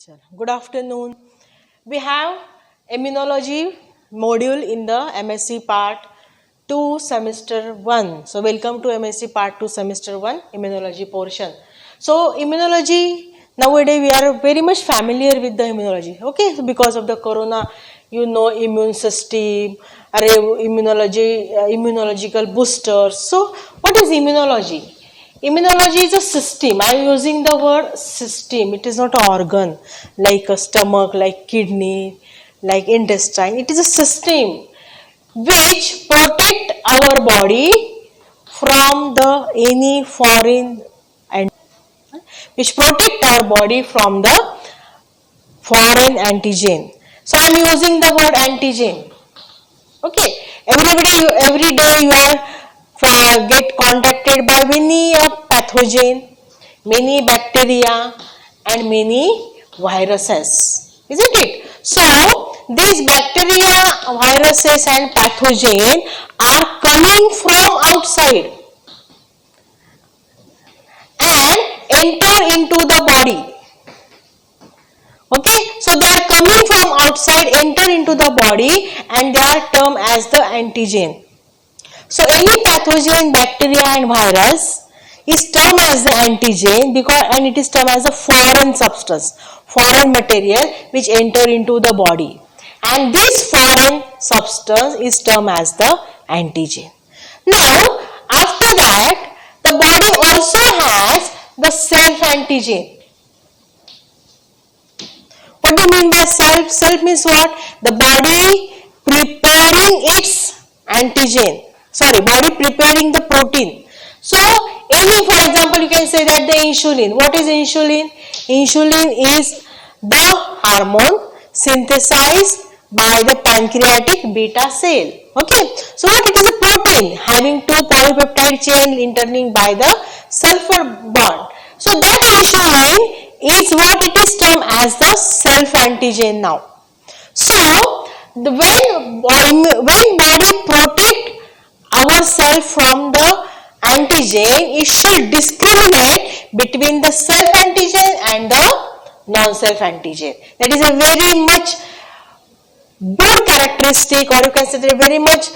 Good afternoon. We have Immunology module in the M.Sc part 2 semester 1. So welcome to M.Sc part 2 semester 1 Immunology portion. So immunology, nowadays we are very much familiar with the immunology. Okay, so because of the corona, immune system, immunology, immunological boosters. So what is immunology? Immunology is a system. I am using the word system. It is not an organ like a stomach, like kidney, like intestine. It is a system which protect our body from the any foreign and which protect our body from the foreign antigen. So I am using the word antigen. Okay, every day you are get contacted by many pathogen, many bacteria and many viruses, isn't it? So these bacteria, viruses and pathogen are coming from outside and enter into the body. Okay, so they are coming from outside, enter into the body and they are termed as the antigen. So any pathogen, bacteria and virus is termed as the antigen and it is termed as a foreign substance, foreign material which enter into the body. And this foreign substance is termed as the antigen. Now, after that, the body also has the self-antigen. What do you mean by self? Self means what? The body preparing its antigen. Body preparing the protein. So, for example, you can say that the insulin. What is insulin? Insulin is the hormone synthesized by the pancreatic beta cell. Okay. So, what it is a protein having two polypeptide chain interning by the sulfur bond. So, that insulin is what it is termed as the self-antigen now. So, when body protect ourselves from the antigen, it should discriminate between the self-antigen and the non-self-antigen. That is a very much good characteristic, or you can say very much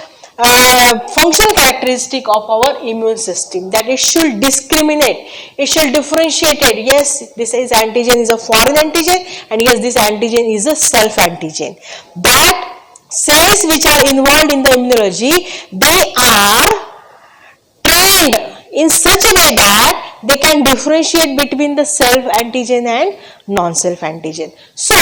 functional characteristic of our immune system, that it should discriminate, it should differentiate it. Yes, this is antigen is a foreign antigen and yes, this antigen is a self-antigen. That cells which are involved in the immunology, they are trained in such a way that they can differentiate between the self-antigen and non-self-antigen. So,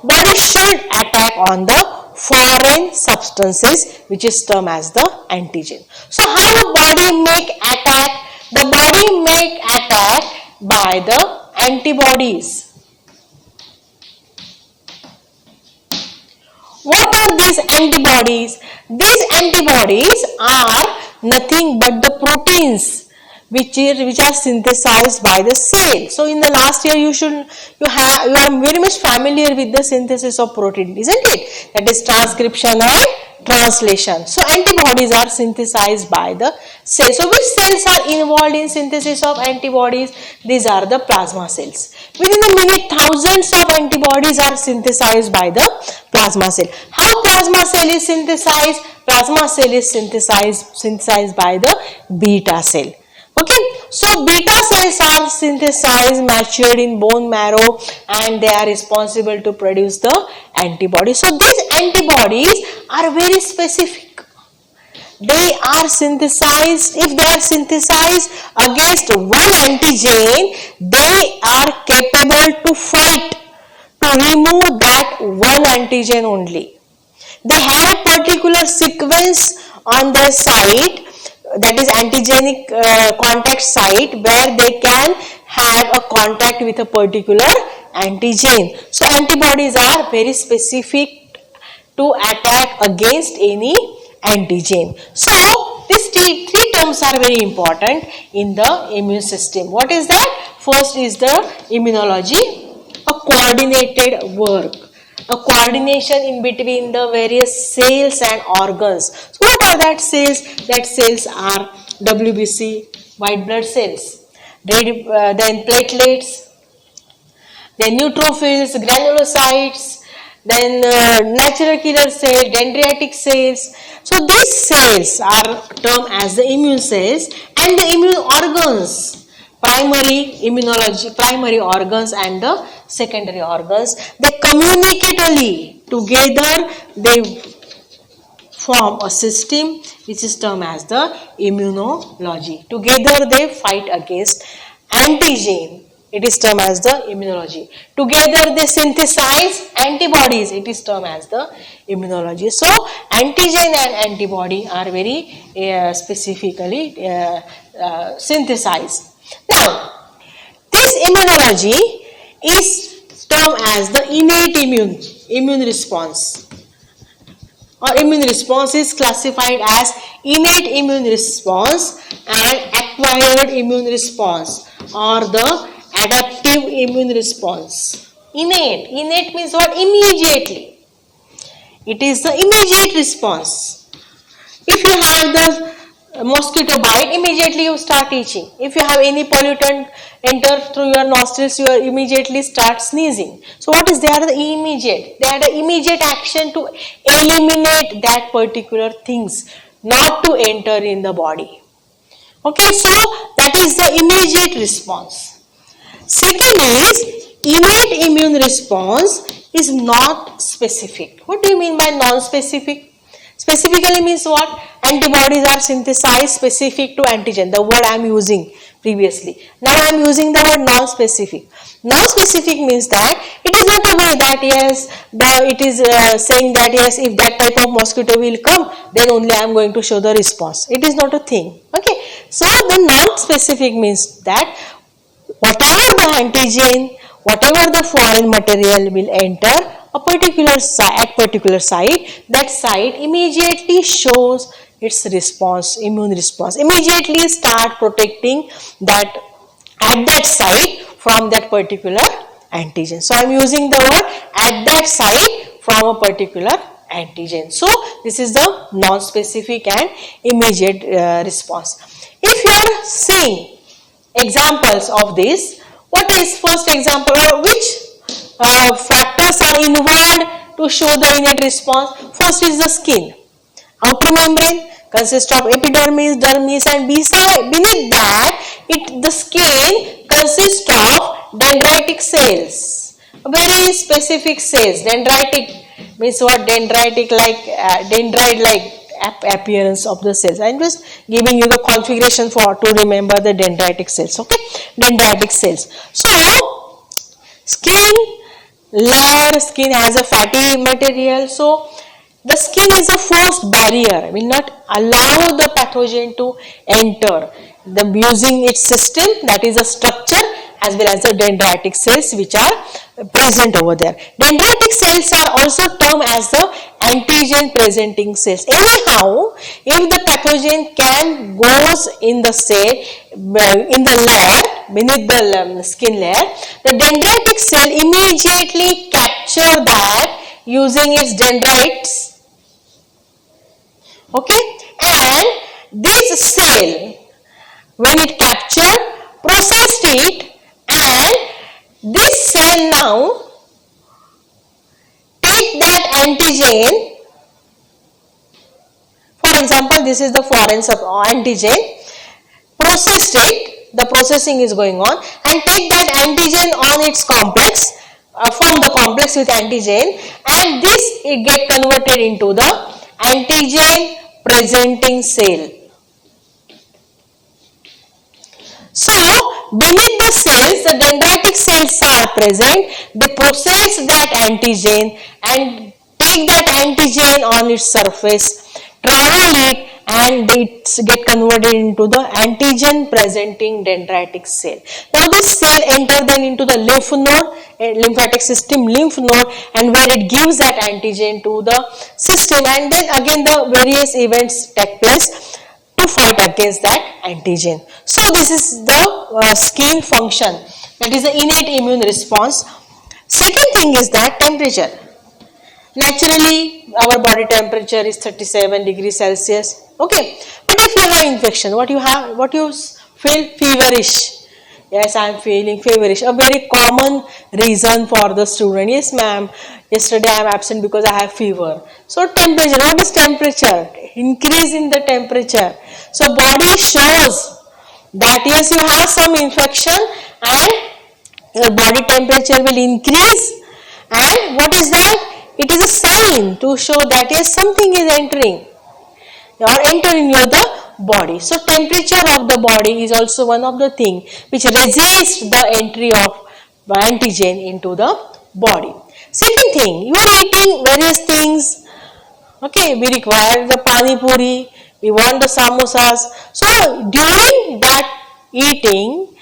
body should attack on the foreign substances which is termed as the antigen. So, how the body make attack? The body make attack by the antibodies. What are these antibodies? These antibodies are nothing but the proteins which are synthesized by the cell. So in the last year you are very much familiar with the synthesis of protein, isn't it? That is transcription and translation. So antibodies are synthesized by the cell. So which cells are involved in synthesis of antibodies? These are the plasma cells. Within a minute, thousands of antibodies are synthesized by the plasma cell. How plasma cell is synthesized? Plasma cell is synthesized by the beta cell. Okay, so beta cells are synthesized, matured in bone marrow and they are responsible to produce the antibodies. So these antibodies are very specific. They are synthesized, if they are synthesized against one antigen, they are capable to fight, to remove that one antigen only. They have a particular sequence on their site, that is antigenic contact site, where they can have a contact with a particular antigen. So antibodies are very specific to attack against any antigen. So these three terms are very important in the immune system. What is that? First is the immunology, a coordinated work, a coordination in between the various cells and organs. So what are that cells? That cells are WBC, white blood cells, then platelets, then neutrophils, granulocytes, then natural killer cells, dendritic cells. So these cells are termed as the immune cells, and the immune organs, primary organs and the secondary organs, they communicatively together they form a system which is termed as the immunology. Together they fight against antigen. It is termed as the immunology. Together they synthesize antibodies. It is termed as the immunology. So antigen and antibody are very specifically synthesized. Now this immunology is termed as the innate immune response. Or immune response is classified as innate immune response and acquired immune response, or the adaptive immune response. Innate means what? Immediately. It is the immediate response. If you have the mosquito bite, immediately you start itching. If you have any pollutant enter through your nostrils, you immediately start sneezing. So what is? They are the immediate. They are the immediate action to eliminate that particular things, not to enter in the body. Okay, so that is the immediate response. Second is innate immune response is not specific. What do you mean by non-specific? Specifically means what? Antibodies are synthesized specific to antigen, the word I am using previously. Now I am using the word non-specific. Non-specific means that it is not a way that yes, it is saying that yes, if that type of mosquito will come, then only I am going to show the response. It is not a thing. Okay. So the non-specific means that whatever the antigen, whatever the foreign material will enter a particular site, that site immediately shows its response, immune response. Immediately start protecting that at that site from that particular antigen. So I am using the word at that site from a particular antigen. So this is the non-specific and immediate response. If you are seeing examples of this, what is first example, or which factors are involved to show the innate response? First is the skin. Outer membrane consists of epidermis, dermis and beneath that the skin consists of dendritic cells. Very specific cells. Dendritic means what? Dendritic like dendrite-like appearance of the cells. I am just giving you the configuration to remember the dendritic cells. Okay, dendritic cells. So skin layer, skin has a fatty material. So the skin is a first barrier, will not allow the pathogen to enter. Using its system, that is a structure, as well as the dendritic cells which are present over there. Dendritic cells are also termed as the antigen presenting cells. Anyhow, if the pathogen goes in the cell, in the layer, beneath the skin layer, the dendritic cell immediately capture that using its dendrites. Okay, and this cell, when it captured, processed it, and this cell now take that antigen. For example, this is the foreign antigen, processed it, the processing is going on, and take that antigen on its complex, form the complex with antigen, and this it get converted into the antigen presenting cell. So beneath the cells, the dendritic cells are present. They process that antigen and take that antigen on its surface, travel it, and it get converted into the antigen presenting dendritic cell. Now this cell enter then into the lymph node, lymphatic system, lymph node, and where it gives that antigen to the system, and then again the various events take place to fight against that antigen. So this is the skin function, that is the innate immune response. Second thing is that temperature. Naturally, our body temperature is 37 degrees Celsius. Okay, but if you have infection, what you feel? Feverish. Yes, I am feeling feverish. A very common reason for the student. Yes, ma'am. Yesterday I am absent because I have fever. So temperature. What is temperature? Increase in the temperature. So body shows that yes, you have some infection and your body temperature will increase. And what is that? It is a sign to show that yes, something is entering or entering your the body. So temperature of the body is also one of the things which resists the entry of antigen into the body. Second thing, you are eating various things. Okay, we require the pani puri, we want the samosas. So during that eating,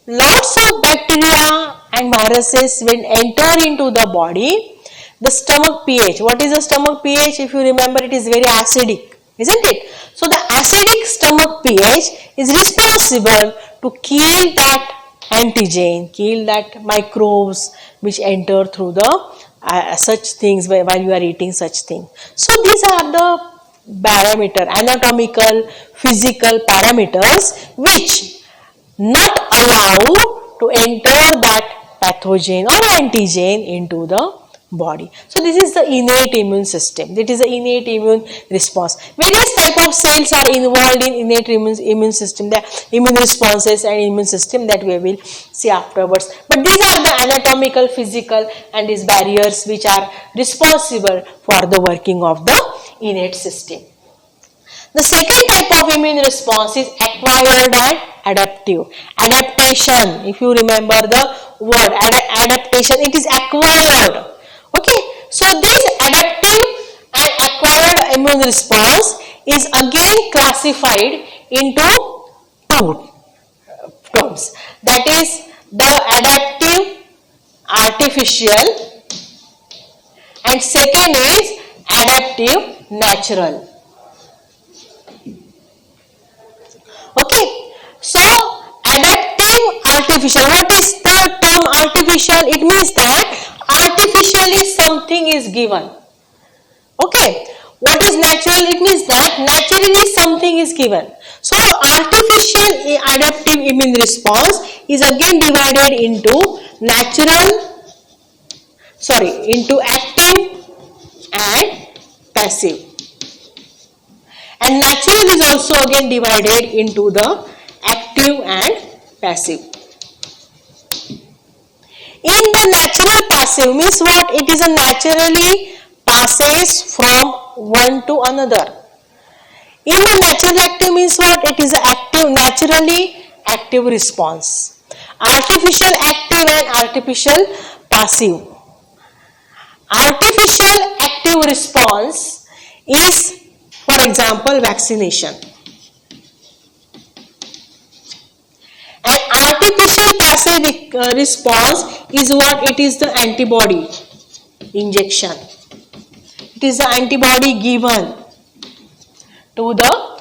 lots of bacteria and viruses will enter into the body. The stomach pH. What is the stomach pH? If you remember, it is very acidic, isn't it? So the acidic stomach pH is responsible to kill that antigen, kill that microbes which enter through the such things while you are eating such things. So these are the parameter, anatomical, physical parameters which not allow to enter that pathogen or antigen into the body. So this is the innate immune system. That is the innate immune response. Various type of cells are involved in innate immune system, the immune responses and immune system that we will see afterwards. But these are the anatomical, physical and these barriers which are responsible for the working of the innate system. The second type of immune response is acquired and adaptive. Adaptation, if you remember the word adaptation, it is acquired. Okay, so this adaptive and acquired immune response is again classified into two terms. That is the adaptive artificial and second is adaptive natural. Okay, so adaptive artificial. What is the term artificial? It means that artificially something is given. Okay, what is natural? It means that naturally something is given. So artificial adaptive immune response is again divided into into active and passive. And natural is also again divided into the active and passive. In the natural passive means what? It is a naturally passes from one to another. In the natural active means what? It is an active, naturally active response. Artificial active and artificial passive. Artificial active response is, for example, vaccination. And artificial passive response is what? It is the antibody injection. It is the antibody given to the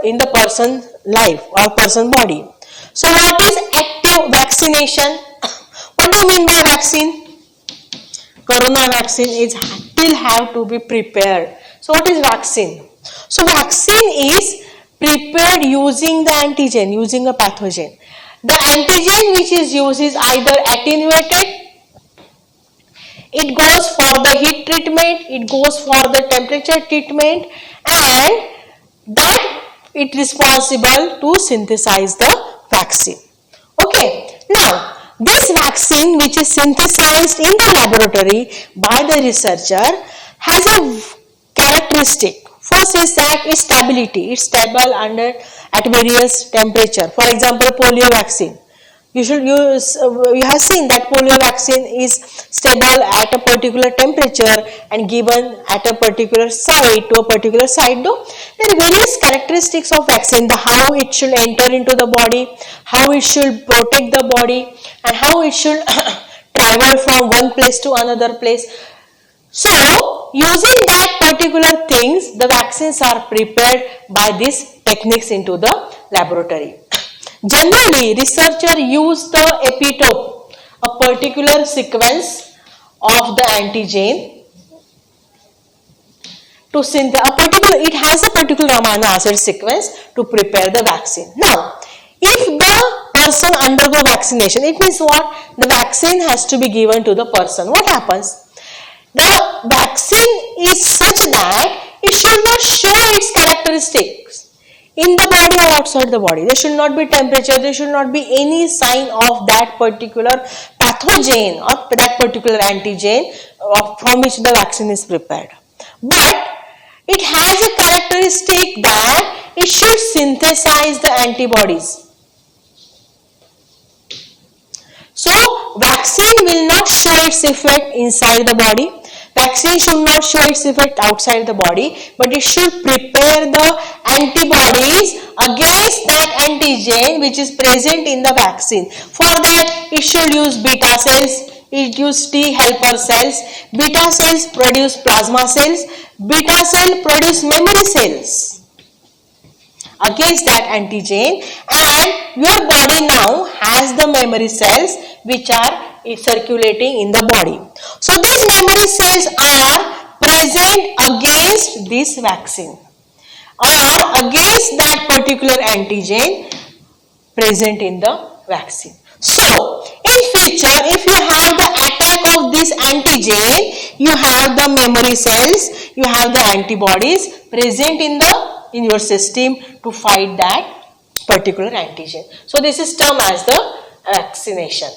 in the person's life or person body. So what is active vaccination? What do you mean by vaccine? Corona vaccine is still have to be prepared. So what is vaccine? So vaccine is prepared using the antigen, using a pathogen. The antigen which is used is either attenuated, it goes for the heat treatment, it goes for the temperature treatment, and that it is responsible to synthesize the vaccine. Okay, now this vaccine which is synthesized in the laboratory by the researcher has a characteristic. First is that its stability. It's stable at various temperature. For example, polio vaccine. You have seen that polio vaccine is stable at a particular temperature and given at a particular site to a particular site. Though there are various characteristics of vaccine, how it should enter into the body, how it should protect the body, and how it should travel from one place to another place. So, using that particular things, the vaccines are prepared by these techniques into the laboratory. Generally, researchers use the epitope, a particular sequence of the antigen to it has a particular amino acid sequence to prepare the vaccine. Now, if the person undergo vaccination. It means what? The vaccine has to be given to the person. What happens? The vaccine is such that it should not show its characteristics in the body or outside the body. There should not be temperature, there should not be any sign of that particular pathogen or that particular antigen from which the vaccine is prepared. But it has a characteristic that it should synthesize the antibodies. So, vaccine will not show its effect inside the body. Vaccine should not show its effect outside the body, but it should prepare the antibodies against that antigen which is present in the vaccine. For that, it should use beta cells, it use T helper cells. Beta cells produce plasma cells, beta cell produce memory cells against that antigen, and your body now has the memory cells which are circulating in the body. So these memory cells are present against this vaccine or against that particular antigen present in the vaccine. So in future, if you have the attack of this antigen, you have the memory cells, you have the antibodies present in your system to fight that particular antigen. So this is termed as the vaccination.